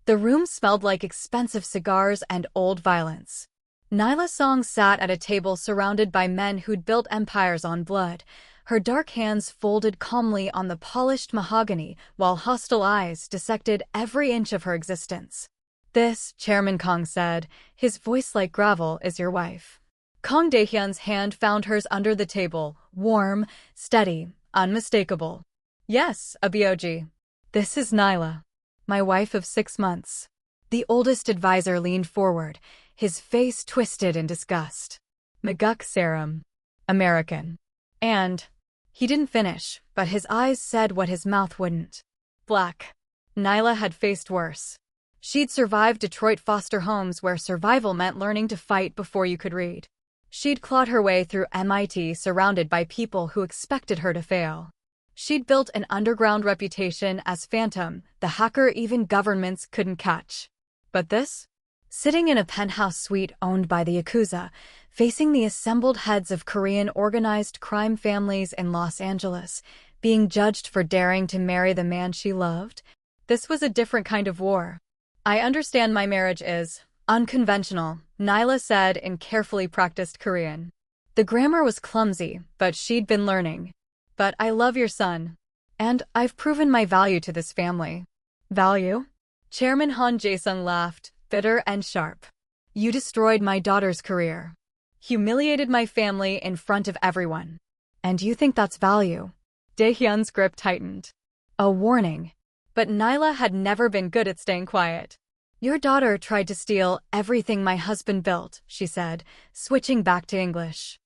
The room smelled like expensive cigars and old violence. Nyla Song sat at a table surrounded by men who'd built empires on blood, her dark hands folded calmly on the polished mahogany while hostile eyes dissected every inch of her existence. "This," Chairman Kang said, his voice like gravel, "is your wife." Kang Dae-hyun's hand found hers under the table, warm, steady, unmistakable. "Yes, Abioji. This is Nyla, my wife of 6 months." The oldest advisor leaned forward, his face twisted in disgust. "Maguk serum. American." And he didn't finish, but his eyes said what his mouth wouldn't. Black. Nyla had faced worse. She'd survived Detroit foster homes where survival meant learning to fight before you could read. She'd clawed her way through MIT surrounded by people who expected her to fail. She'd built an underground reputation as Phantom, the hacker even governments couldn't catch. But this? Sitting in a penthouse suite owned by the Yakuza, facing the assembled heads of Korean organized crime families in Los Angeles, being judged for daring to marry the man she loved, this was a different kind of war. "I understand my marriage is unconventional," Nyla said in carefully practiced Korean. The grammar was clumsy, but she'd been learning. "But I love your son. And I've proven my value to this family." "Value?" Chairman Han Jae-sung laughed, bitter and sharp. "You destroyed my daughter's career. Humiliated my family in front of everyone. And you think that's value?" Dae-hyun's grip tightened. A warning. But Nyla had never been good at staying quiet. "Your daughter tried to steal everything my husband built," she said, switching back to English.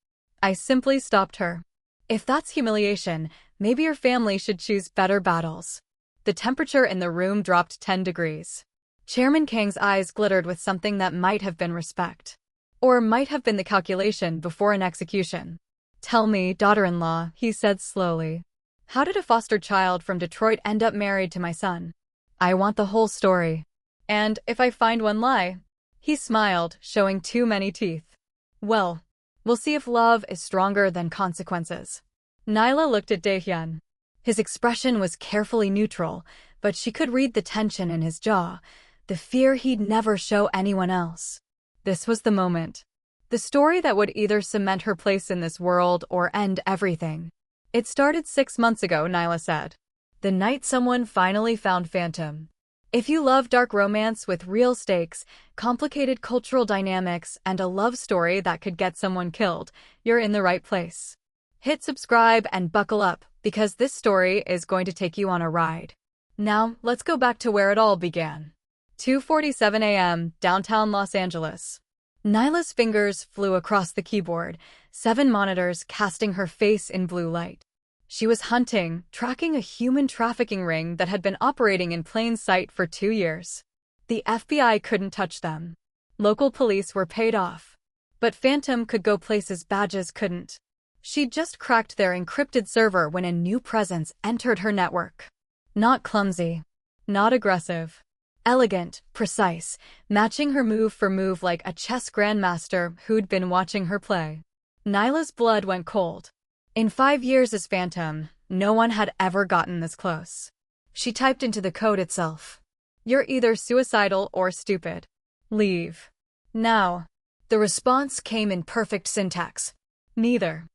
"I simply stopped her. If that's humiliation, maybe your family should choose better battles." The temperature in the room dropped 10 degrees. Chairman Kang's eyes glittered with something that might have been respect. Or might have been the calculation before an execution. "Tell me, daughter-in-law," he said slowly. "How did a foster child from Detroit end up married to my son? I want the whole story. And if I find one lie..." He smiled, showing too many teeth. "Well, we'll see if love is stronger than consequences." Nyla looked at Dae-hyun. His expression was carefully neutral, but she could read the tension in his jaw, the fear he'd never show anyone else. This was the moment. The story that would either cement her place in this world or end everything. "It started 6 months ago," Nyla said. "The night someone finally found Phantom. If you love dark romance with real stakes, complicated cultural dynamics, and a love story that could get someone killed, you're in the right place. Hit subscribe and buckle up, because this story is going to take you on a ride." Now, let's go back to where it all began. 2:47 a.m., downtown Los Angeles. Nyla's fingers flew across the keyboard, 7 monitors casting her face in blue light. She was hunting, tracking a human trafficking ring that had been operating in plain sight for 2 years. The FBI couldn't touch them. Local police were paid off. But Phantom could go places badges couldn't. She'd just cracked their encrypted server when a new presence entered her network. Not clumsy. Not aggressive. Elegant, precise, matching her move for move like a chess grandmaster who'd been watching her play. Nyla's blood went cold. In 5 years as Phantom, no one had ever gotten this close. She typed into the code itself. "You're either suicidal or stupid. Leave. Now." The response came in perfect syntax. "Neither.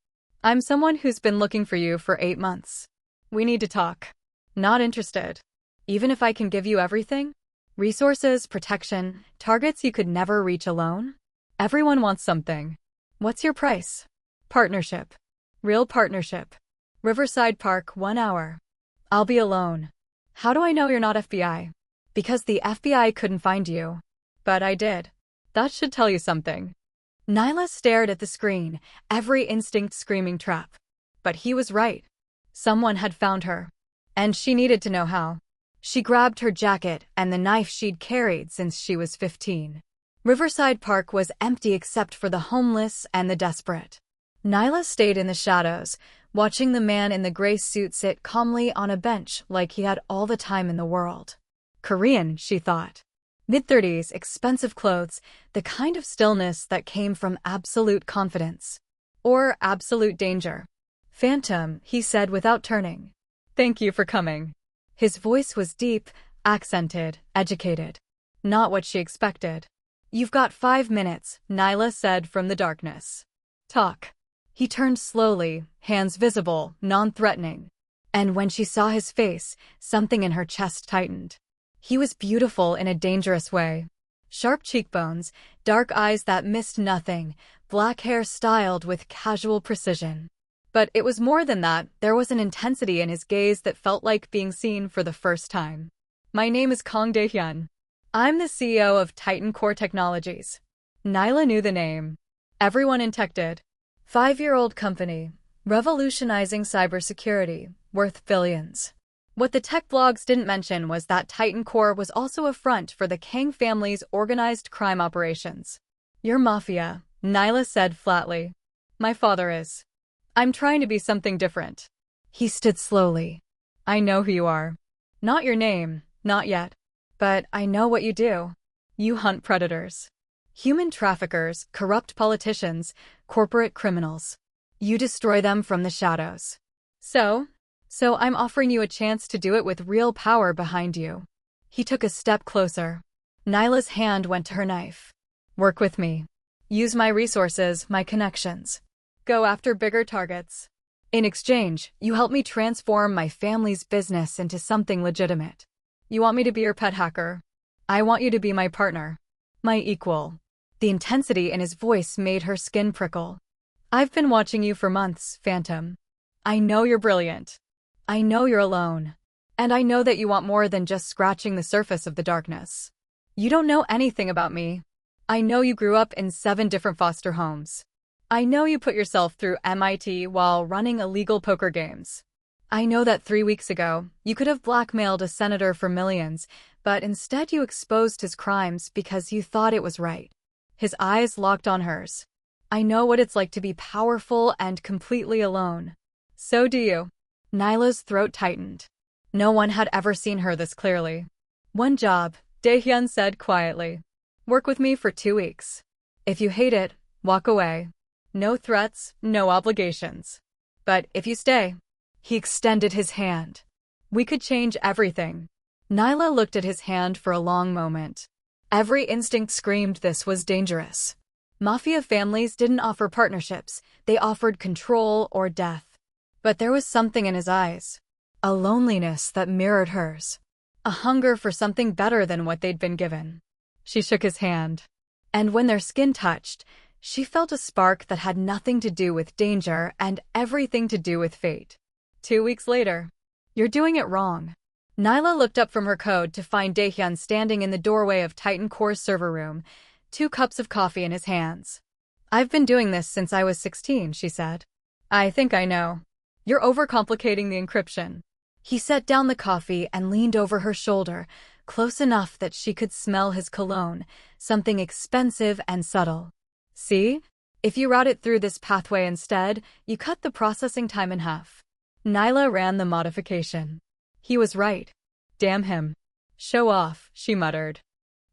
I'm someone who's been looking for you for 8 months. We need to talk." "Not interested. Even if I can give you everything? Resources, protection, targets you could never reach alone? Everyone wants something. What's your price?" "Partnership. Real partnership. Riverside Park, 1 hour. I'll be alone." "How do I know you're not FBI?" "Because the FBI couldn't find you." "But I did. That should tell you something." Nyla stared at the screen, every instinct screaming trap. But he was right. Someone had found her. And she needed to know how. She grabbed her jacket and the knife she'd carried since she was 15. Riverside Park was empty except for the homeless and the desperate. Nyla stayed in the shadows, watching the man in the gray suit sit calmly on a bench like he had all the time in the world. Korean, she thought. Mid-30s, expensive clothes, the kind of stillness that came from absolute confidence. Or absolute danger. "Phantom," he said without turning. "Thank you for coming." His voice was deep, accented, educated. Not what she expected. "You've got 5 minutes," Nyla said from the darkness. "Talk." He turned slowly, hands visible, non-threatening. And when she saw his face, something in her chest tightened. He was beautiful in a dangerous way. Sharp cheekbones, dark eyes that missed nothing, black hair styled with casual precision. But it was more than that. There was an intensity in his gaze that felt like being seen for the first time. "My name is Kang Dae-hyun. I'm the CEO of TitanCore Technologies." Nyla knew the name. Everyone in tech did. 5-year-old company, revolutionizing cybersecurity, worth billions. What the tech blogs didn't mention was that TitanCore was also a front for the Kang family's organized crime operations. "You're Mafia," Nyla said flatly. "My father is. I'm trying to be something different." He stood slowly. "I know who you are. Not your name, not yet. But I know what you do. You hunt predators. Human traffickers, corrupt politicians, corporate criminals. You destroy them from the shadows. So I'm offering you a chance to do it with real power behind you." He took a step closer. Nyla's hand went to her knife. "Work with me. Use my resources, my connections. Go after bigger targets. In exchange, you help me transform my family's business into something legitimate. You want me to be your pet hacker? I want you to be my partner. My equal." The intensity in his voice made her skin prickle. "I've been watching you for months, Phantom. I know you're brilliant. I know you're alone. And I know that you want more than just scratching the surface of the darkness. You don't know anything about me. I know you grew up in 7 different foster homes. I know you put yourself through MIT while running illegal poker games. I know that 3 weeks ago, you could have blackmailed a senator for millions, but instead you exposed his crimes because you thought it was right." His eyes locked on hers. "I know what it's like to be powerful and completely alone." "So do you." Nyla's throat tightened. No one had ever seen her this clearly. "One job," Dae-hyun said quietly. "Work with me for 2 weeks. If you hate it, walk away. No threats, no obligations. But if you stay..." He extended his hand. "We could change everything." Nyla looked at his hand for a long moment. Every instinct screamed this was dangerous. Mafia families didn't offer partnerships, they offered control or death. But there was something in his eyes. A loneliness that mirrored hers. A hunger for something better than what they'd been given. She shook his hand. And when their skin touched, she felt a spark that had nothing to do with danger and everything to do with fate. 2 weeks later. "You're doing it wrong." Nyla looked up from her code to find Dae-hyun standing in the doorway of TitanCore's server room, 2 cups of coffee in his hands. "I've been doing this since I was 16, she said. "I think I know. You're overcomplicating the encryption." He set down the coffee and leaned over her shoulder, close enough that she could smell his cologne, something expensive and subtle. "See? If you route it through this pathway instead, you cut the processing time in half." Nyla ran the modification. He was right. Damn him. "Show off," she muttered.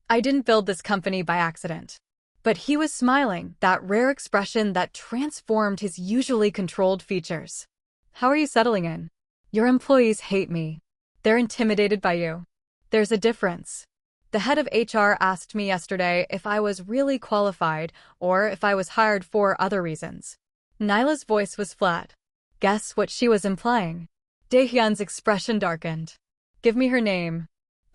"I didn't build this company by accident." But he was smiling, that rare expression that transformed his usually controlled features. "How are you settling in? Your employees hate me. They're intimidated by you. There's a difference. The head of HR asked me yesterday if I was really qualified or if I was hired for other reasons." Nyla's voice was flat. Guess what she was implying? Dae-hyun's expression darkened. "Give me her name."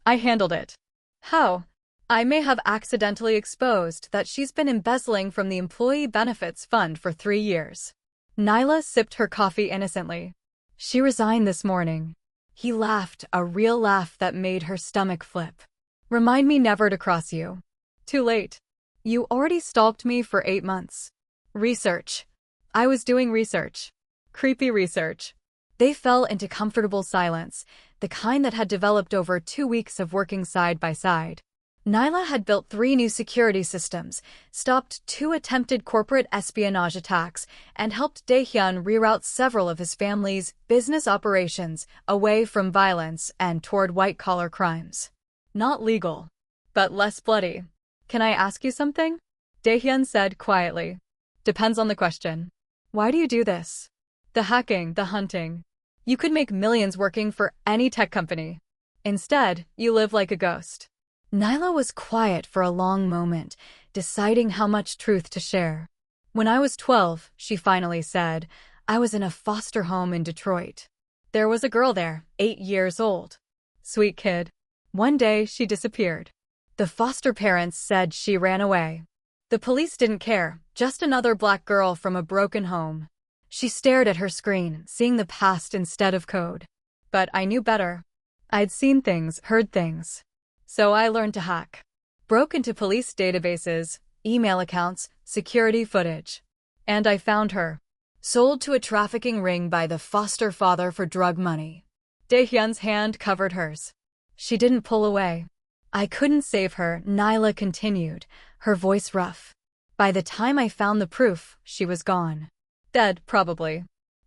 "I handled it." "How?" "I may have accidentally exposed that she's been embezzling from the Employee Benefits Fund for 3 years." Nyla sipped her coffee innocently. "She resigned this morning." He laughed, a real laugh that made her stomach flip. "Remind me never to cross you." "Too late. You already stalked me for 8 months." "Research." "I was doing research." "Creepy research." They fell into comfortable silence, the kind that had developed over 2 weeks of working side by side. Nyla had built 3 new security systems, stopped 2 attempted corporate espionage attacks, and helped Dae-hyun reroute several of his family's business operations away from violence and toward white-collar crimes. Not legal, but less bloody. "Can I ask you something?" Dae-hyun said quietly. "Depends on the question." "Why do you do this? The hacking, the hunting. You could make millions working for any tech company. Instead, you live like a ghost." Nyla was quiet for a long moment, deciding how much truth to share. When I was 12, she finally said, I was in a foster home in Detroit. There was a girl there, 8 years old. Sweet kid. One day, she disappeared. The foster parents said she ran away. The police didn't care, just another black girl from a broken home. She stared at her screen, seeing the past instead of code. But I knew better. I'd seen things, heard things. So I learned to hack. Broke into police databases, email accounts, security footage. And I found her. Sold to a trafficking ring by the foster father for drug money. Dae-hyun's hand covered hers. She didn't pull away. I couldn't save her, Nyla continued, her voice rough. By the time I found the proof, she was gone. Dead, probably.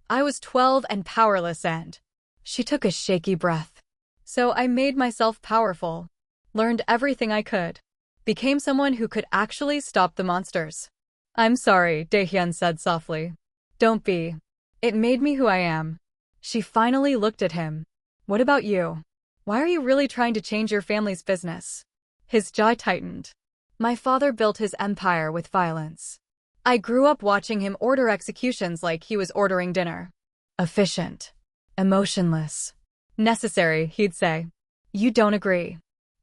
I was 12 and powerless and... She took a shaky breath. So I made myself powerful. Learned everything I could. Became someone who could actually stop the monsters. I'm sorry, Dae-hyun said softly. Don't be. It made me who I am. She finally looked at him. What about you? Why are you really trying to change your family's business? His jaw tightened. My father built his empire with violence. I grew up watching him order executions like he was ordering dinner. Efficient. Emotionless. Necessary, he'd say. You don't agree.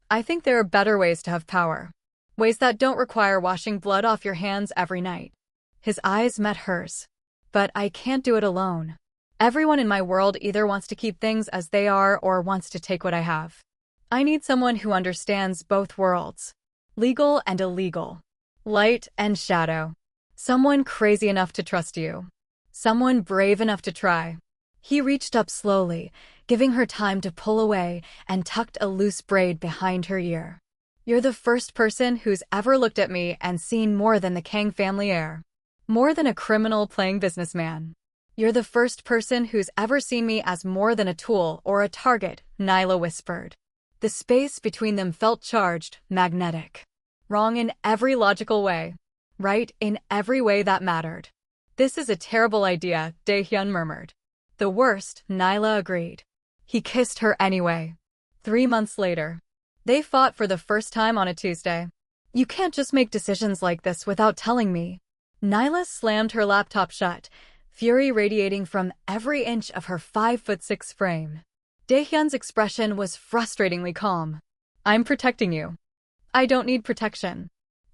I think there are better ways to have power. Ways that don't require washing blood off your hands every night. His eyes met hers. But I can't do it alone. Everyone in my world either wants to keep things as they are or wants to take what I have. I need someone who understands both worlds. Legal and illegal. Light and shadow. Someone crazy enough to trust you. Someone brave enough to try. He reached up slowly, giving her time to pull away, and tucked a loose braid behind her ear. You're the first person who's ever looked at me and seen more than the Kang family heir. More than a criminal playing businessman. You're the first person who's ever seen me as more than a tool or a target, Nyla whispered. The space between them felt charged, magnetic. Wrong in every logical way. Right in every way that mattered. This is a terrible idea, Dae-hyun murmured. The worst, Nyla agreed. He kissed her anyway. 3 months later. They fought for the first time on a Tuesday. You can't just make decisions like this without telling me. Nyla slammed her laptop shut, fury radiating from every inch of her 5'6" frame. Dae-hyun's expression was frustratingly calm. I'm protecting you. I don't need protection.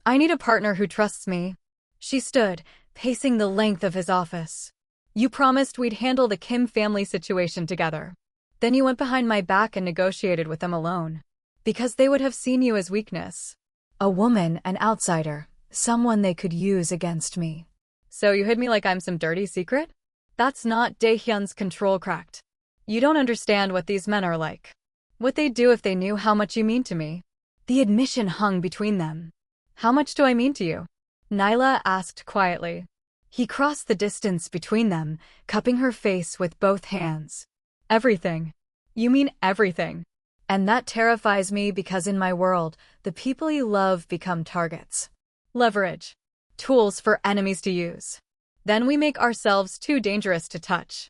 I need a partner who trusts me. She stood, pacing the length of his office. You promised we'd handle the Kim family situation together. Then you went behind my back and negotiated with them alone. Because they would have seen you as weakness. A woman, an outsider, someone they could use against me. So you hid me like I'm some dirty secret? That's not. Dae-hyun's control cracked. You don't understand what these men are like. What they'd do if they knew how much you mean to me. The admission hung between them. How much do I mean to you? Nyla asked quietly. He crossed the distance between them, cupping her face with both hands. Everything. You mean everything. And that terrifies me because in my world, the people you love become targets. Leverage. Tools for enemies to use. Then we make ourselves too dangerous to touch.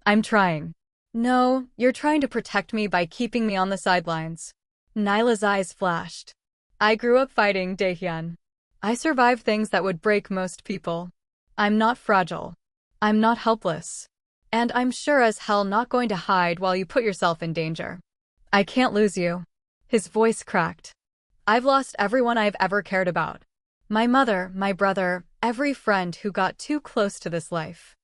I'm trying. No, you're trying to protect me by keeping me on the sidelines. Nyla's eyes flashed. I grew up fighting, Dae-hyun. I survived things that would break most people. I'm not fragile. I'm not helpless. And I'm sure as hell not going to hide while you put yourself in danger. I can't lose you. His voice cracked. I've lost everyone I've ever cared about. My mother, my brother, every friend who got too close to this life.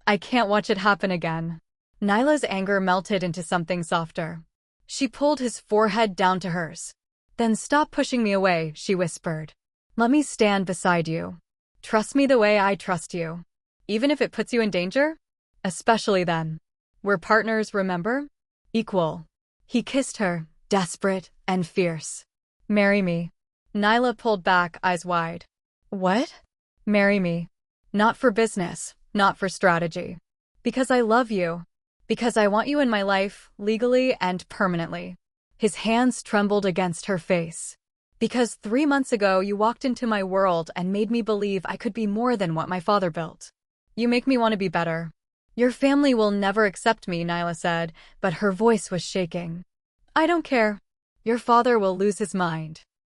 I can't watch it happen again. Nyla's anger melted into something softer. She pulled his forehead down to hers. Then stop pushing me away, she whispered. Let me stand beside you. Trust me the way I trust you. Even if it puts you in danger? Especially then. We're partners, remember? Equal. He kissed her, desperate and fierce. Marry me. Nyla pulled back, eyes wide. What? Marry me. Not for business, not for strategy. Because I love you. Because I want you in my life, legally and permanently. His hands trembled against her face. Because 3 months ago you walked into my world and made me believe I could be more than what my father built. You make me want to be better. Your family will never accept me, Nyla said, but her voice was shaking. I don't care. Your father will lose his mind.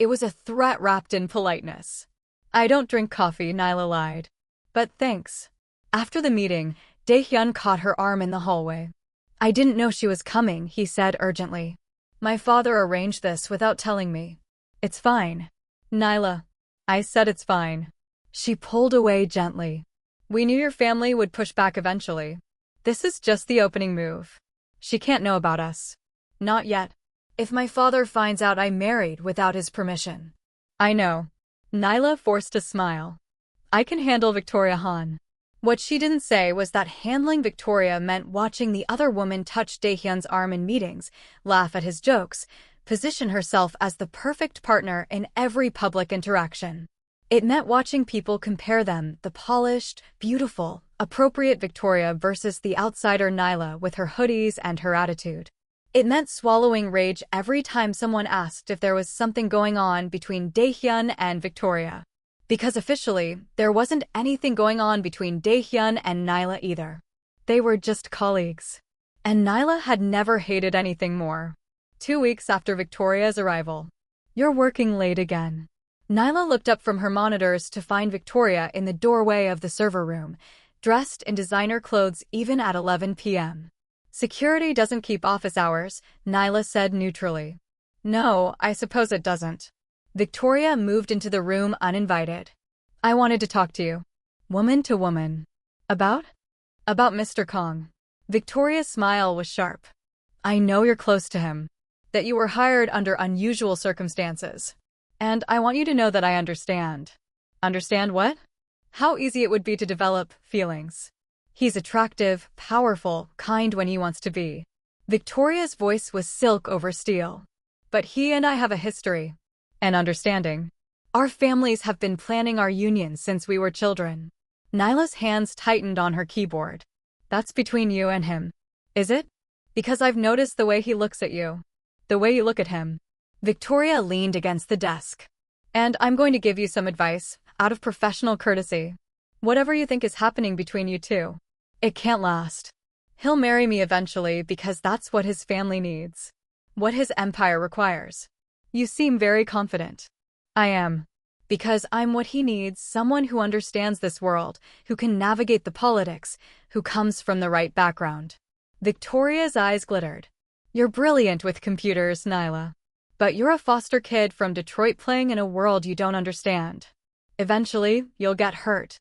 It was a threat wrapped in politeness. I don't drink coffee, Nyla lied. But thanks. After the meeting, Dae-hyun caught her arm in the hallway. I didn't know she was coming, he said urgently. My father arranged this without telling me. It's fine. Nyla. I said it's fine. She pulled away gently. We knew your family would push back eventually. This is just the opening move. She can't know about us. Not yet. If my father finds out I married without his permission. I know. Nyla forced a smile. I can handle Victoria Han. What she didn't say was that handling Victoria meant watching the other woman touch Dae-hyun's arm in meetings, laugh at his jokes, position herself as the perfect partner in every public interaction. It meant watching people compare them, the polished, beautiful, appropriate Victoria versus the outsider Nyla with her hoodies and her attitude. It meant swallowing rage every time someone asked if there was something going on between Dae-hyun and Victoria. Because officially, there wasn't anything going on between Dae-hyun and Nyla either. They were just colleagues. And Nyla had never hated anything more. 2 weeks after Victoria's arrival. You're working late again. Nyla looked up from her monitors to find Victoria in the doorway of the server room, dressed in designer clothes even at 11 p.m. Security doesn't keep office hours, Nyla said neutrally. No, I suppose it doesn't. Victoria moved into the room uninvited. I wanted to talk to you. Woman to woman. About? About Mr. Kang. Victoria's smile was sharp. I know you're close to him. That you were hired under unusual circumstances. And I want you to know that I understand. Understand what? How easy it would be to develop feelings. He's attractive, powerful, kind when he wants to be. Victoria's voice was silk over steel. But he and I have a history. An understanding. Our families have been planning our union since we were children. Nyla's hands tightened on her keyboard. That's between you and him. Is it? Because I've noticed the way he looks at you. The way you look at him. Victoria leaned against the desk. And I'm going to give you some advice, out of professional courtesy. Whatever you think is happening between you two. It can't last. He'll marry me eventually because that's what his family needs. What his empire requires. You seem very confident. I am. Because I'm what he needs, someone who understands this world, who can navigate the politics, who comes from the right background. Victoria's eyes glittered. You're brilliant with computers, Nyla. But you're a foster kid from Detroit playing in a world you don't understand. Eventually, you'll get hurt.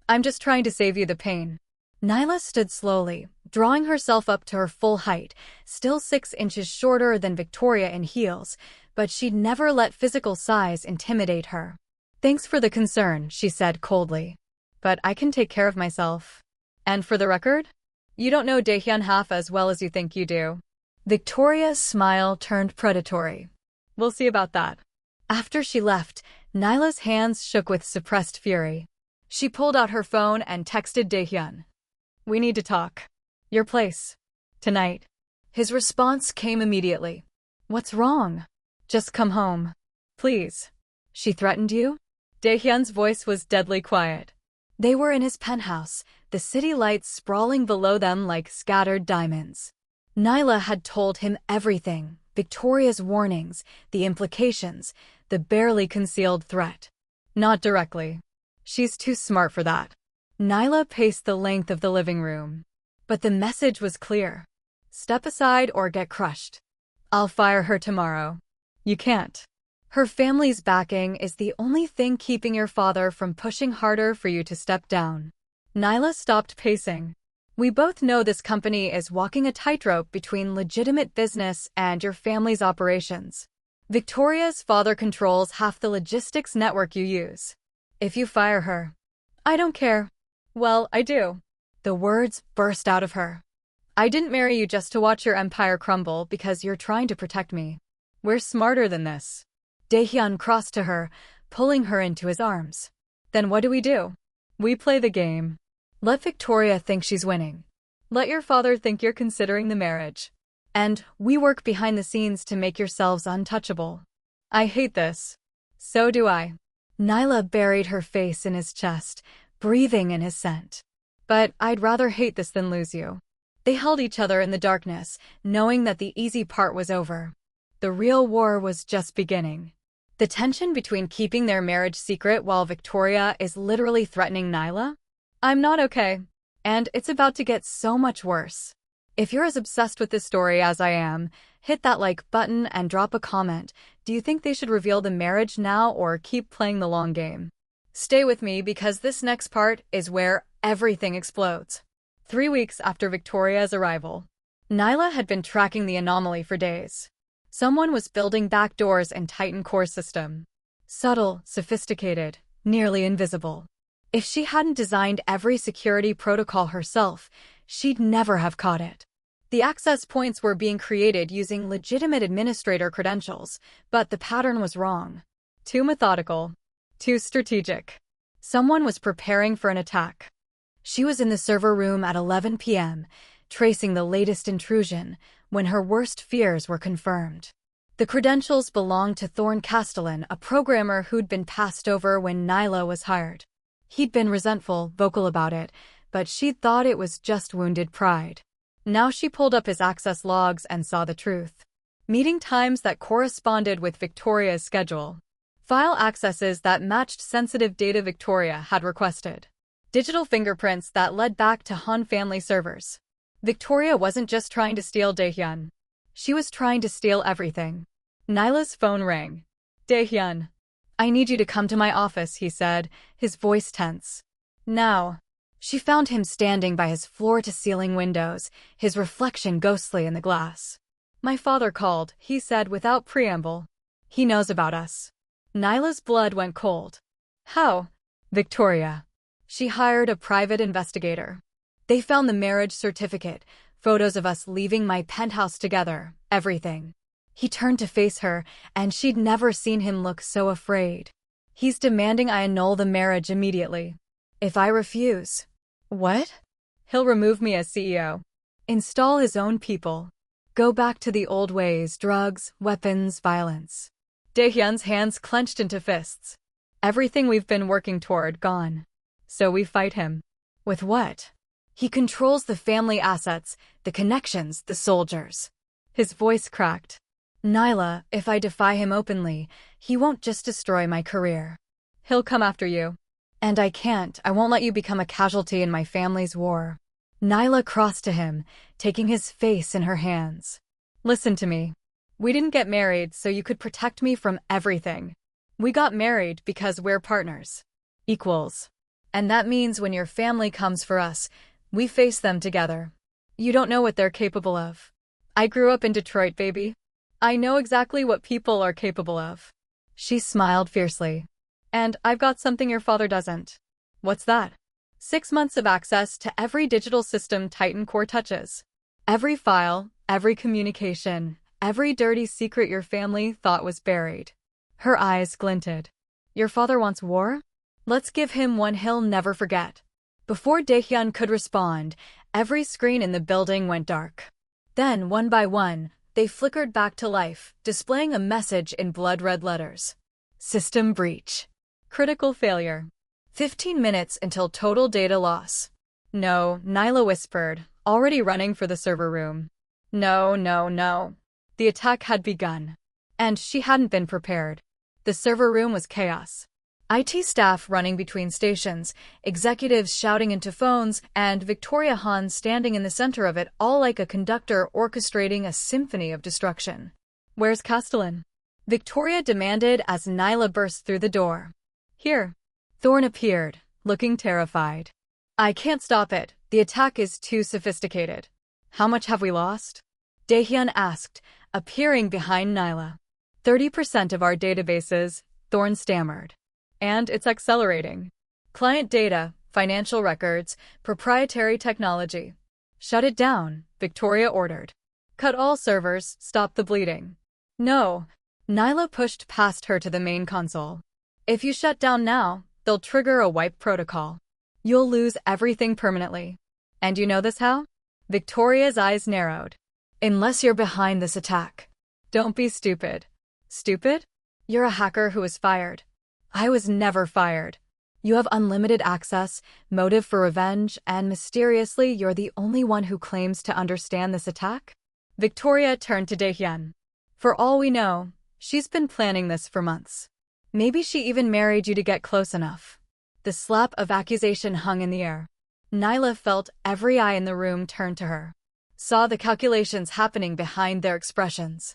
I'm just trying to save you the pain. Nyla stood slowly, drawing herself up to her full height, still 6 inches shorter than Victoria in heels, but she'd never let physical size intimidate her. Thanks for the concern, she said coldly. But I can take care of myself. And for the record? You don't know Dae-hyun half as well as you think you do. Victoria's smile turned predatory. We'll see about that. After she left, Nyla's hands shook with suppressed fury. She pulled out her phone and texted Dae-hyun. We need to talk. Your place. Tonight. His response came immediately. What's wrong? Just come home. Please. She threatened you? Dae-hyun's voice was deadly quiet. They were in his penthouse, the city lights sprawling below them like scattered diamonds. Nyla had told him everything, Victoria's warnings, the implications, the barely concealed threat. Not directly. She's too smart for that. Nyla paced the length of the living room. But the message was clear. Step aside or get crushed. I'll fire her tomorrow. You can't. Her family's backing is the only thing keeping your father from pushing harder for you to step down. Nyla stopped pacing. We both know this company is walking a tightrope between legitimate business and your family's operations. Victoria's father controls half the logistics network you use. If you fire her. I don't care. Well, I do. The words burst out of her. I didn't marry you just to watch your empire crumble because you're trying to protect me. We're smarter than this. Dae-hyun crossed to her, pulling her into his arms. Then what do? We play the game. Let Victoria think she's winning. Let your father think you're considering the marriage. And we work behind the scenes to make yourselves untouchable. I hate this. So do I. Nyla buried her face in his chest, breathing in his scent. But I'd rather hate this than lose you. They held each other in the darkness, knowing that the easy part was over. The real war was just beginning. The tension between keeping their marriage secret while Victoria is literally threatening Nyla? I'm not okay. And it's about to get so much worse. If you're as obsessed with this story as I am, hit that like button and drop a comment. Do you think they should reveal the marriage now or keep playing the long game? Stay with me because this next part is where everything explodes. 3 weeks after Victoria's arrival, Nyla had been tracking the anomaly for days. Someone was building backdoors in TitanCore system. Subtle, sophisticated, nearly invisible. If she hadn't designed every security protocol herself, she'd never have caught it. The access points were being created using legitimate administrator credentials, but the pattern was wrong. Too methodical. Too strategic. Someone was preparing for an attack. She was in the server room at 11 p.m., tracing the latest intrusion, when her worst fears were confirmed. The credentials belonged to Thorn Castellan, a programmer who'd been passed over when Nyla was hired. He'd been resentful, vocal about it, but she'd thought it was just wounded pride. Now she pulled up his access logs and saw the truth. Meeting times that corresponded with Victoria's schedule. File accesses that matched sensitive data Victoria had requested. Digital fingerprints that led back to Han family servers. Victoria wasn't just trying to steal Dae-hyun. She was trying to steal everything. Nyla's phone rang. Dae-hyun. I need you to come to my office, he said, his voice tense. Now. She found him standing by his floor-to-ceiling windows, his reflection ghostly in the glass. My father called, he said without preamble. He knows about us. Nyla's blood went cold. How? Victoria. She hired a private investigator. They found the marriage certificate, photos of us leaving my penthouse together, everything. He turned to face her, and she'd never seen him look so afraid. He's demanding I annul the marriage immediately. If I refuse. What? He'll remove me as CEO. Install his own people. Go back to the old ways, drugs, weapons, violence. Dae-hyun's hands clenched into fists. Everything we've been working toward, gone. So we fight him. With what? He controls the family assets, the connections, the soldiers. His voice cracked. Nyla, if I defy him openly, he won't just destroy my career. He'll come after you. And I can't, I won't let you become a casualty in my family's war. Nyla crossed to him, taking his face in her hands. Listen to me. We didn't get married so you could protect me from everything. We got married because we're partners. Equals. And that means when your family comes for us, we face them together. You don't know what they're capable of. I grew up in Detroit, baby. I know exactly what people are capable of. She smiled fiercely. And I've got something your father doesn't. What's that? 6 months of access to every digital system TitanCore touches. Every file, every communication, every dirty secret your family thought was buried. Her eyes glinted. Your father wants war? Let's give him one he'll never forget. Before Dae-hyun could respond, every screen in the building went dark. Then, one by one, they flickered back to life, displaying a message in blood-red letters. System breach. Critical failure. 15 minutes until total data loss. No, Nyla whispered, already running for the server room. No, no, no. The attack had begun. And she hadn't been prepared. The server room was chaos. IT staff running between stations, executives shouting into phones, and Victoria Han standing in the center of it, all like a conductor orchestrating a symphony of destruction. Where's Castellan? Victoria demanded as Nyla burst through the door. Here. Thorn appeared, looking terrified. I can't stop it. The attack is too sophisticated. How much have we lost? Dae-hyun asked, appearing behind Nyla. 30% of our databases, Thorn stammered. And it's accelerating. Client data, financial records, proprietary technology. Shut it down, Victoria ordered. Cut all servers, stop the bleeding. No. Nyla pushed past her to the main console. If you shut down now, they'll trigger a wipe protocol. You'll lose everything permanently. And you know this how? Victoria's eyes narrowed. Unless you're behind this attack. Don't be stupid. Stupid? You're a hacker who was fired. I was never fired. You have unlimited access, motive for revenge, and mysteriously you're the only one who claims to understand this attack? Victoria turned to Dae-hyun. For all we know, She's been planning this for months. Maybe she even married you to get close enough. The slap of accusation hung in the air. Nyla felt every eye in the room turn to her. Saw the calculations happening behind their expressions.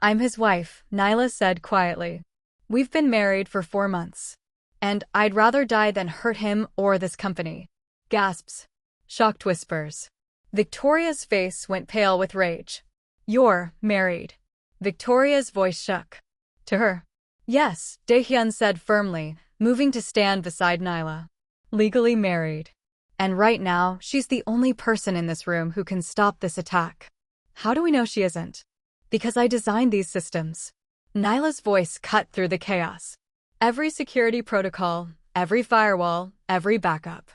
I'm his wife, Nyla said quietly. We've been married for 4 months. And I'd rather die than hurt him or this company. Gasps. Shocked whispers. Victoria's face went pale with rage. You're married. Victoria's voice shook. To her. Yes, Dae-hyun said firmly, moving to stand beside Nyla. Legally married. And right now, she's the only person in this room who can stop this attack. How do we know she isn't? Because I designed these systems. Nyla's voice cut through the chaos. Every security protocol, every firewall, every backup.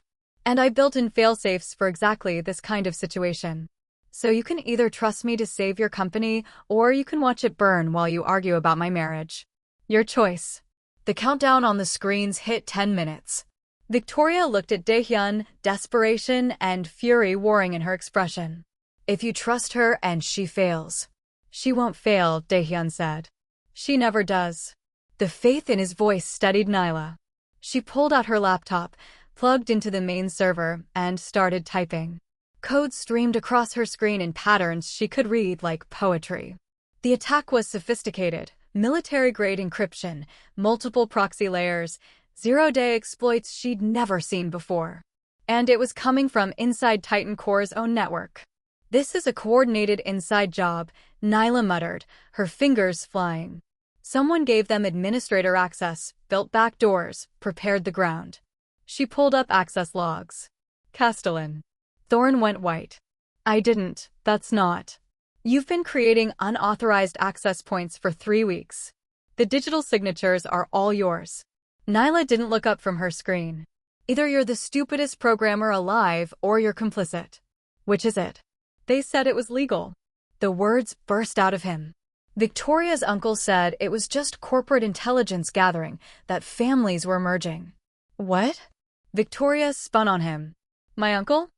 And I built in fail-safes for exactly this kind of situation. So you can either trust me to save your company, or you can watch it burn while you argue about my marriage. Your choice. The countdown on the screens hit 10 minutes. Victoria looked at Dae-hyun, desperation and fury warring in her expression. If you trust her and she fails. She won't fail, Dae-hyun said. She never does. The faith in his voice steadied Nyla. She pulled out her laptop, plugged into the main server, and started typing. Code streamed across her screen in patterns she could read like poetry. The attack was sophisticated, military-grade encryption, multiple proxy layers, zero-day exploits she'd never seen before. And it was coming from inside TitanCore's own network. This is a coordinated inside job, Nyla muttered, her fingers flying. Someone gave them administrator access, built back doors, prepared the ground. She pulled up access logs. Castellan. Thorne went white. I didn't, that's not. You've been creating unauthorized access points for 3 weeks. The digital signatures are all yours. Nyla didn't look up from her screen. Either you're the stupidest programmer alive or you're complicit. Which is it? They said it was legal. The words burst out of him. Victoria's uncle said it was just corporate intelligence gathering, that families were merging. What? Victoria spun on him. My uncle?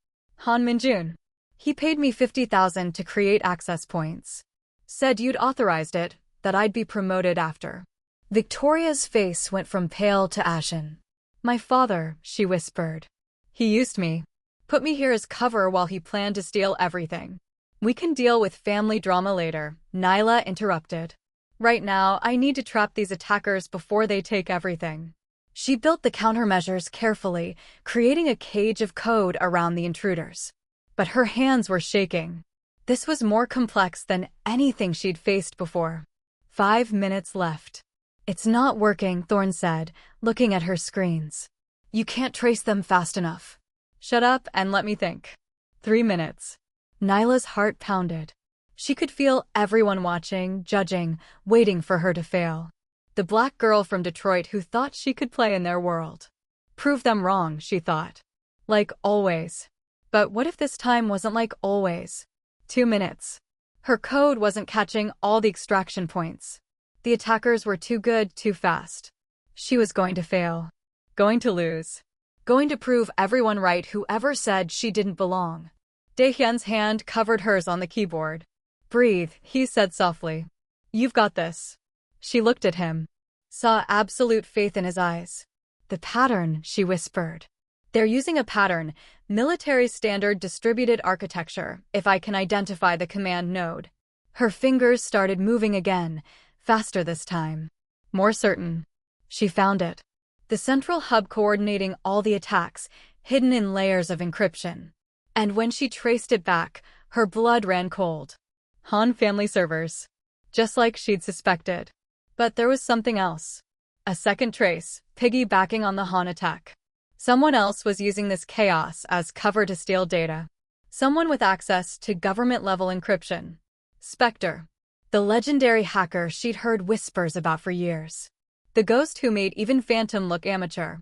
Han Min-jun. He paid me $50,000 to create access points. Said you'd authorized it, that I'd be promoted after. Victoria's face went from pale to ashen. My father, she whispered. He used me. Put me here as cover while he planned to steal everything. We can deal with family drama later, Nyla interrupted. Right now, I need to trap these attackers before they take everything. She built the countermeasures carefully, creating a cage of code around the intruders. But her hands were shaking. This was more complex than anything she'd faced before. 5 minutes left. It's not working, Thorne said, looking at her screens. You can't trace them fast enough. Shut up and let me think. 3 minutes. Nyla's heart pounded. She could feel everyone watching, judging, waiting for her to fail. The black girl from Detroit who thought she could play in their world. Prove them wrong, she thought. Like always. But what if this time wasn't like always? 2 minutes. Her code wasn't catching all the extraction points. The attackers were too good, too fast. She was going to fail. Going to lose. Going to prove everyone right whoever said she didn't belong. Dae-hyun's hand covered hers on the keyboard. Breathe, he said softly. You've got this. She looked at him. Saw absolute faith in his eyes. The pattern, she whispered. They're using a pattern, military standard distributed architecture, if I can identify the command node. Her fingers started moving again, faster this time. More certain. She found it. The central hub coordinating all the attacks, hidden in layers of encryption. And when she traced it back, her blood ran cold. Han family servers. Just like she'd suspected. But there was something else. A second trace, piggybacking on the Han attack. Someone else was using this chaos as cover to steal data. Someone with access to government-level encryption. Spectre. The legendary hacker she'd heard whispers about for years. The ghost who made even Phantom look amateur.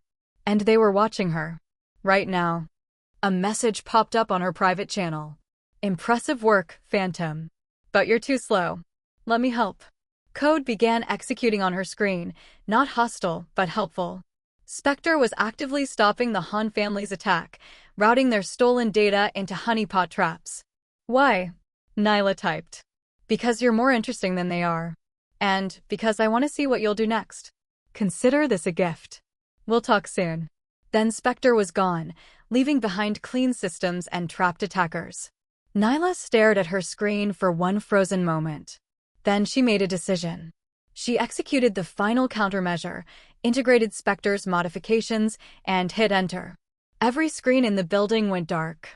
And they were watching her. Right now. A message popped up on her private channel. Impressive work, Phantom. But you're too slow. Let me help. Code began executing on her screen, not hostile, but helpful. Spectre was actively stopping the Han family's attack, routing their stolen data into honeypot traps. Why? Nyla typed. Because you're more interesting than they are. And because I want to see what you'll do next. Consider this a gift. We'll talk soon. Then Spectre was gone, leaving behind clean systems and trapped attackers. Nyla stared at her screen for one frozen moment. Then she made a decision. She executed the final countermeasure, integrated Spectre's modifications, and hit enter. Every screen in the building went dark.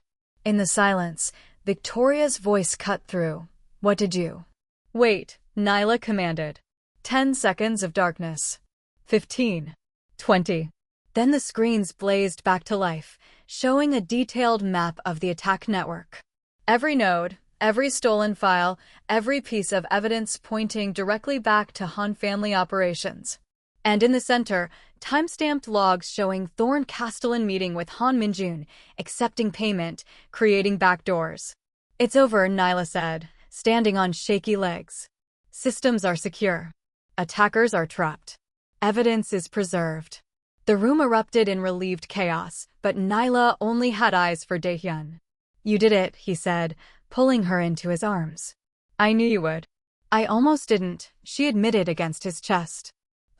In the silence, Victoria's voice cut through. What did you? Wait, Nyla commanded. 10 seconds of darkness. 15. 20. Then the screens blazed back to life, showing a detailed map of the attack network. Every node, every stolen file, every piece of evidence pointing directly back to Han family operations. And in the center, time-stamped logs showing Thorne Castellan meeting with Han Minjun, accepting payment, creating backdoors. It's over, Nyla said, standing on shaky legs. Systems are secure. Attackers are trapped. Evidence is preserved. The room erupted in relieved chaos, but Nyla only had eyes for Dae-hyun. You did it, he said, pulling her into his arms. I knew you would. I almost didn't, she admitted against his chest.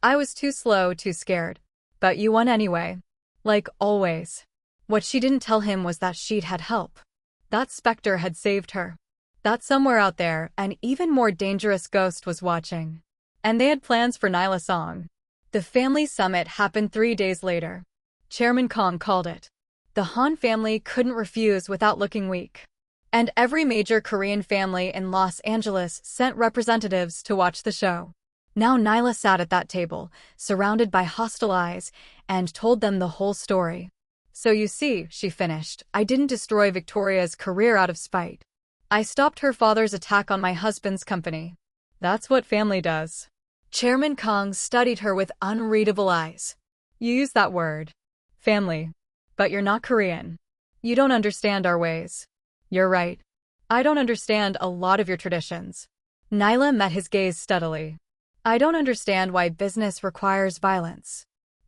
I was too slow, too scared. But you won anyway. Like always. What she didn't tell him was that she'd had help. That Spectre had saved her. That somewhere out there, an even more dangerous ghost was watching. And they had plans for Nyla Song. The family summit happened 3 days later. Chairman Kang called it. The Han family couldn't refuse without looking weak. And every major Korean family in Los Angeles sent representatives to watch the show. Now Nyla sat at that table, surrounded by hostile eyes, and told them the whole story. So you see, she finished, I didn't destroy Victoria's career out of spite. I stopped her father's attack on my husband's company. That's what family does. Chairman Kang studied her with unreadable eyes. You use that word. Family. But you're not Korean. You don't understand our ways. You're right. I don't understand a lot of your traditions. Nyla met his gaze steadily. I don't understand why business requires violence.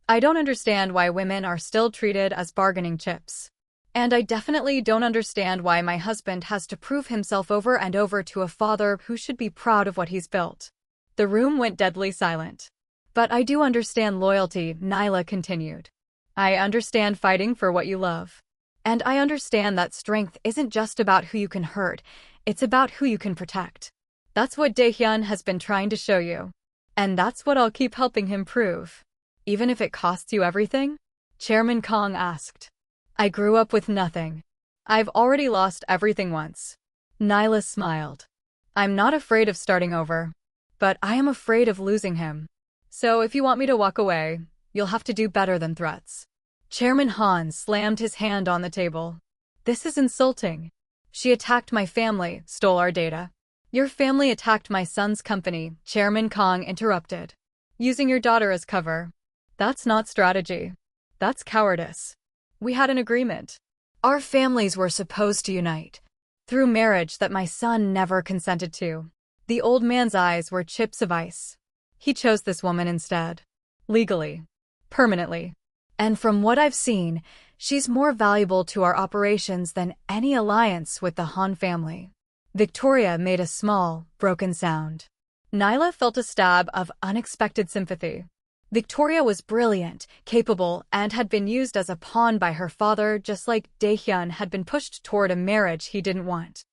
I don't understand why women are still treated as bargaining chips. And I definitely don't understand why my husband has to prove himself over and over to a father who should be proud of what he's built. The room went deadly silent. But I do understand loyalty, Nyla continued. I understand fighting for what you love. And I understand that strength isn't just about who you can hurt, it's about who you can protect. That's what Dae-hyun has been trying to show you. And that's what I'll keep helping him prove. Even if it costs you everything? Chairman Kang asked. I grew up with nothing. I've already lost everything once. Nyla smiled. I'm not afraid of starting over. But I am afraid of losing him. So if you want me to walk away, you'll have to do better than threats. Chairman Han slammed his hand on the table. This is insulting. She attacked my family, stole our data. Your family attacked my son's company, Chairman Kang interrupted. Using your daughter as cover. That's not strategy. That's cowardice. We had an agreement. Our families were supposed to unite. Through marriage that my son never consented to. The old man's eyes were chips of ice. He chose this woman instead. Legally. Permanently. And from what I've seen, she's more valuable to our operations than any alliance with the Han family. Victoria made a small, broken sound. Nyla felt a stab of unexpected sympathy. Victoria was brilliant, capable, and had been used as a pawn by her father just like Dae-hyun had been pushed toward a marriage he didn't want.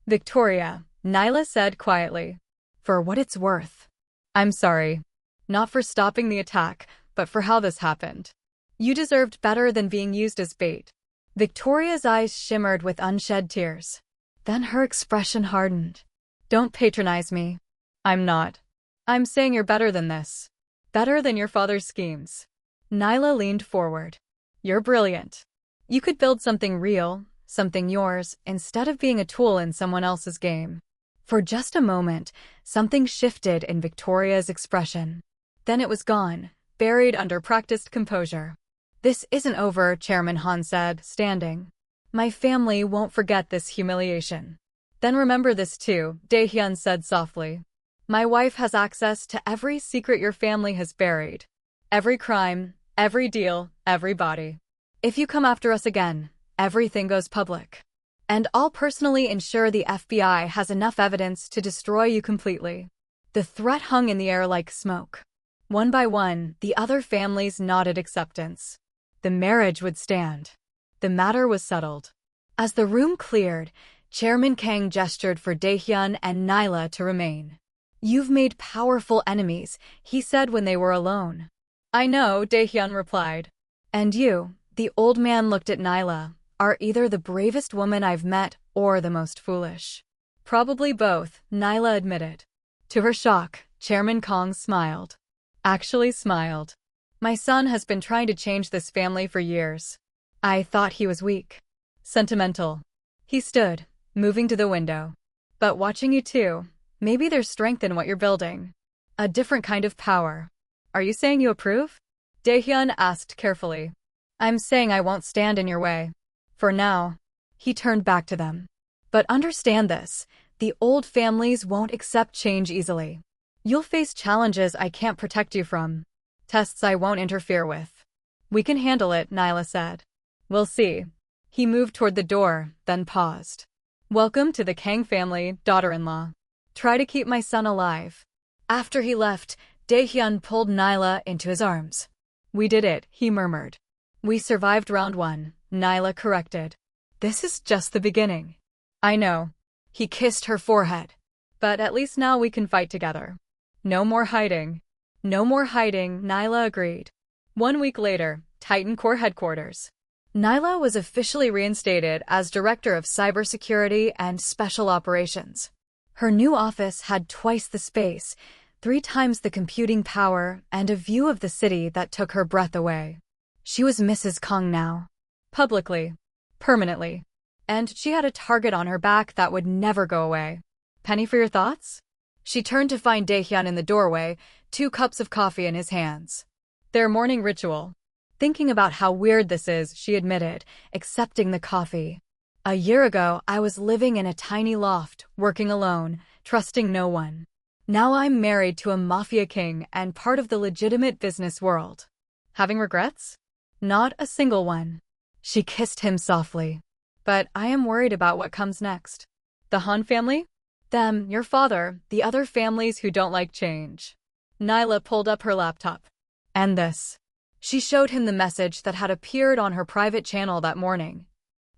Victoria, Nyla said quietly. For what it's worth. I'm sorry. Not for stopping the attack, but for how this happened. You deserved better than being used as bait. Victoria's eyes shimmered with unshed tears. Then her expression hardened. Don't patronize me. I'm not. I'm saying you're better than this. Better than your father's schemes. Nyla leaned forward. You're brilliant. You could build something real, something yours, instead of being a tool in someone else's game. For just a moment, something shifted in Victoria's expression. Then it was gone, buried under practiced composure. This isn't over, Chairman Han said, standing. My family won't forget this humiliation. Then remember this too, Dae-hyun said softly. My wife has access to every secret your family has buried. Every crime, every deal, every body. If you come after us again, everything goes public. And I'll personally ensure the FBI has enough evidence to destroy you completely. The threat hung in the air like smoke. One by one, the other families nodded acceptance. The marriage would stand. The matter was settled. As the room cleared, Chairman Kang gestured for Dae-hyun and Nyla to remain. "You've made powerful enemies," he said when they were alone. "I know," Dae-hyun replied. "And you," the old man looked at Nyla, "are either the bravest woman I've met or the most foolish." "Probably both," Nyla admitted. To her shock, Chairman Kang smiled. Actually smiled. "My son has been trying to change this family for years. I thought he was weak. Sentimental." He stood, moving to the window. "But watching you two, maybe there's strength in what you're building. A different kind of power. Are you saying you approve?" Dae-hyun asked carefully. "I'm saying I won't stand in your way. For now." He turned back to them. "But understand this, the old families won't accept change easily. You'll face challenges I can't protect you from. Tests I won't interfere with." "We can handle it," Nyla said. "We'll see." He moved toward the door, then paused. "Welcome to the Kang family, daughter-in-law. Try to keep my son alive." After he left, Dae-hyun pulled Nyla into his arms. "We did it," he murmured. "We survived round 1, Nyla corrected. "This is just the beginning." "I know." He kissed her forehead. "But at least now we can fight together. No more hiding." "No more hiding," Nyla agreed. 1 week later, TitanCore headquarters. Nyla was officially reinstated as Director of Cybersecurity and Special Operations. Her new office had twice the space, 3 times the computing power, and a view of the city that took her breath away. She was Mrs. Kang now. Publicly. Permanently. And she had a target on her back that would never go away. "Penny for your thoughts?" She turned to find Dae-hyun in the doorway, 2 cups of coffee in his hands. Their morning ritual. "Thinking about how weird this is," she admitted, accepting the coffee. "A year ago, I was living in a tiny loft, working alone, trusting no one. Now I'm married to a mafia king and part of the legitimate business world. Having regrets?" "Not a single one." She kissed him softly. "But I am worried about what comes next." "The Han family?" "Them, your father, the other families who don't like change." Nyla pulled up her laptop. "And this." She showed him the message that had appeared on her private channel that morning.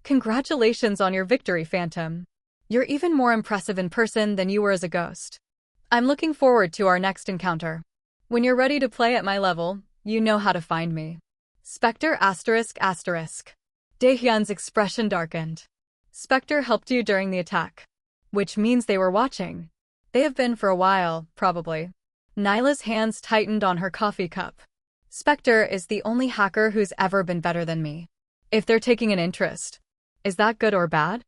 "Congratulations on your victory, Phantom. You're even more impressive in person than you were as a ghost. I'm looking forward to our next encounter. When you're ready to play at my level, you know how to find me. Spectre ****. Dae-hyun's expression darkened. "Spectre helped you during the attack." "Which means they were watching." "They have been for a while, probably." Nyla's hands tightened on her coffee cup. "Spectre is the only hacker who's ever been better than me. If they're taking an interest, is that good or bad?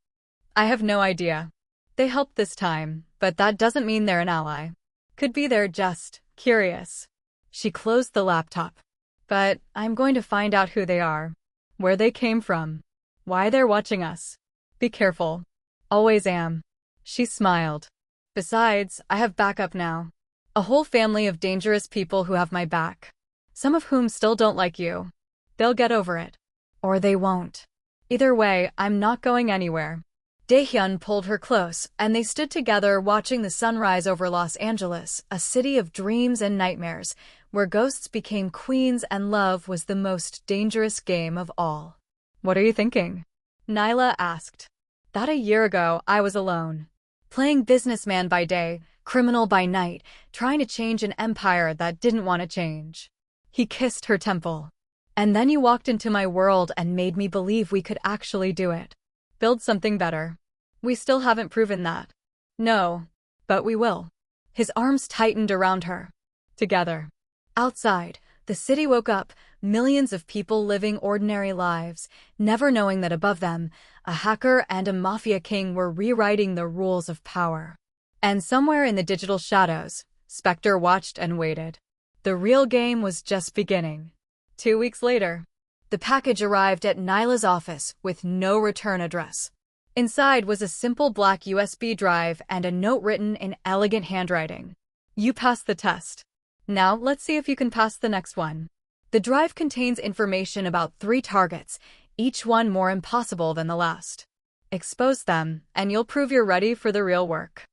I have no idea. They helped this time, but that doesn't mean they're an ally. Could be they're just curious." She closed the laptop. "But I'm going to find out who they are, where they came from, why they're watching us. Be careful." "Always am." She smiled. "Besides, I have backup now. A whole family of dangerous people who have my back. Some of whom still don't like you. They'll get over it. Or they won't. Either way, I'm not going anywhere." Dae-hyun pulled her close, and they stood together watching the sunrise over Los Angeles, a city of dreams and nightmares, where ghosts became queens and love was the most dangerous game of all. "What are you thinking?" Nyla asked. "That a year ago, I was alone. Playing businessman by day, criminal by night, trying to change an empire that didn't want to change." He kissed her temple. "And then you walked into my world and made me believe we could actually do it. Build something better. We still haven't proven that." "No. But we will." His arms tightened around her. Together. Outside, the city woke up, millions of people living ordinary lives, never knowing that above them, a hacker and a mafia king were rewriting the rules of power. And somewhere in the digital shadows, Spectre watched and waited. The real game was just beginning. 2 weeks later, the package arrived at Nyla's office with no return address. Inside was a simple black USB drive and a note written in elegant handwriting. "You passed the test. Now let's see if you can pass the next one." The drive contains information about 3 targets, each one more impossible than the last. "Expose them, and you'll prove you're ready for the real work."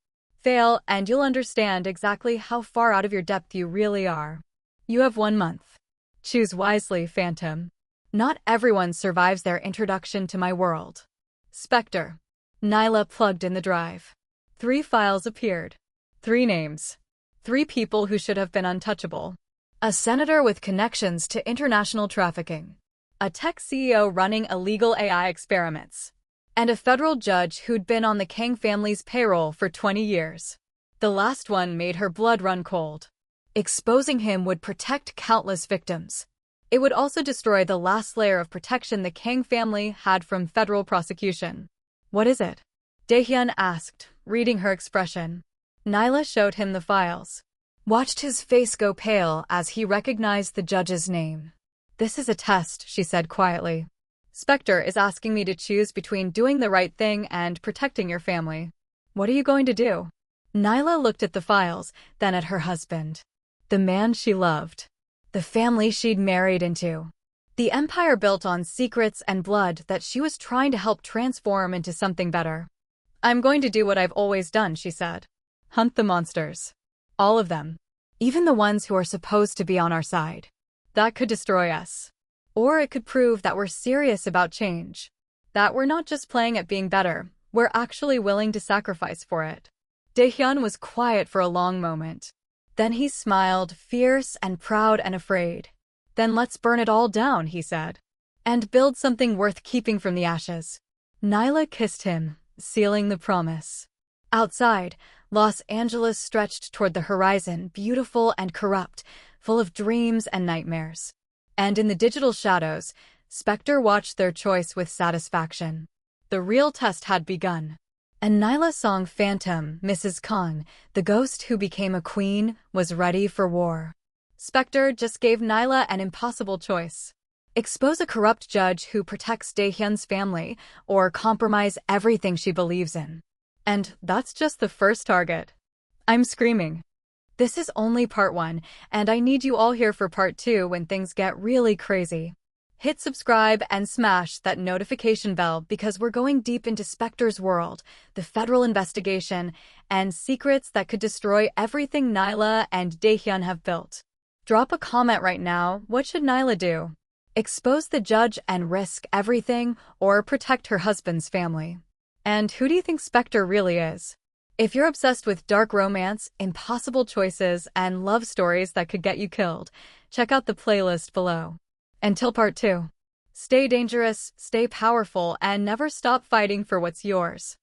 Fail, and you'll understand exactly how far out of your depth you really are. You have 1 month. Choose wisely, Phantom. Not everyone survives their introduction to my world. Spectre. Nyla plugged in the drive. 3 files appeared. 3 names. 3 people who should have been untouchable. A senator with connections to international trafficking. A tech CEO running illegal AI experiments. And a federal judge who'd been on the Kang family's payroll for 20 years. The last one made her blood run cold. Exposing him would protect countless victims. It would also destroy the last layer of protection the Kang family had from federal prosecution. What is it? Dae-hyun asked, reading her expression. Nyla showed him the files. Watched his face go pale as he recognized the judge's name. This is a test, she said quietly. Spectre is asking me to choose between doing the right thing and protecting your family. What are you going to do? Nyla looked at the files, then at her husband. The man she loved. The family she'd married into. The empire built on secrets and blood that she was trying to help transform into something better. I'm going to do what I've always done, she said. Hunt the monsters. All of them. Even the ones who are supposed to be on our side. That could destroy us. Or it could prove that we're serious about change. That we're not just playing at being better, we're actually willing to sacrifice for it. Dae-hyun was quiet for a long moment. Then he smiled, fierce and proud and afraid. Then let's burn it all down, he said. And build something worth keeping from the ashes. Nyla kissed him, sealing the promise. Outside, Los Angeles stretched toward the horizon, beautiful and corrupt, full of dreams and nightmares. And in the digital shadows, Spectre watched their choice with satisfaction. The real test had begun. And Nyla Song Phantom, Mrs. Kang, the ghost who became a queen, was ready for war. Spectre just gave Nyla an impossible choice. Expose a corrupt judge who protects Dae-hyun's family, or compromise everything she believes in. And that's just the first target. I'm screaming. This is only part 1, and I need you all here for part 2 when things get really crazy. Hit subscribe and smash that notification bell because we're going deep into Spectre's world, the federal investigation, and secrets that could destroy everything Nyla and Dae-hyun have built. Drop a comment right now. What should Nyla do? Expose the judge and risk everything, or protect her husband's family? And who do you think Spectre really is? If you're obsessed with dark romance, impossible choices, and love stories that could get you killed, check out the playlist below. Until part 2. Stay dangerous, stay powerful, and never stop fighting for what's yours.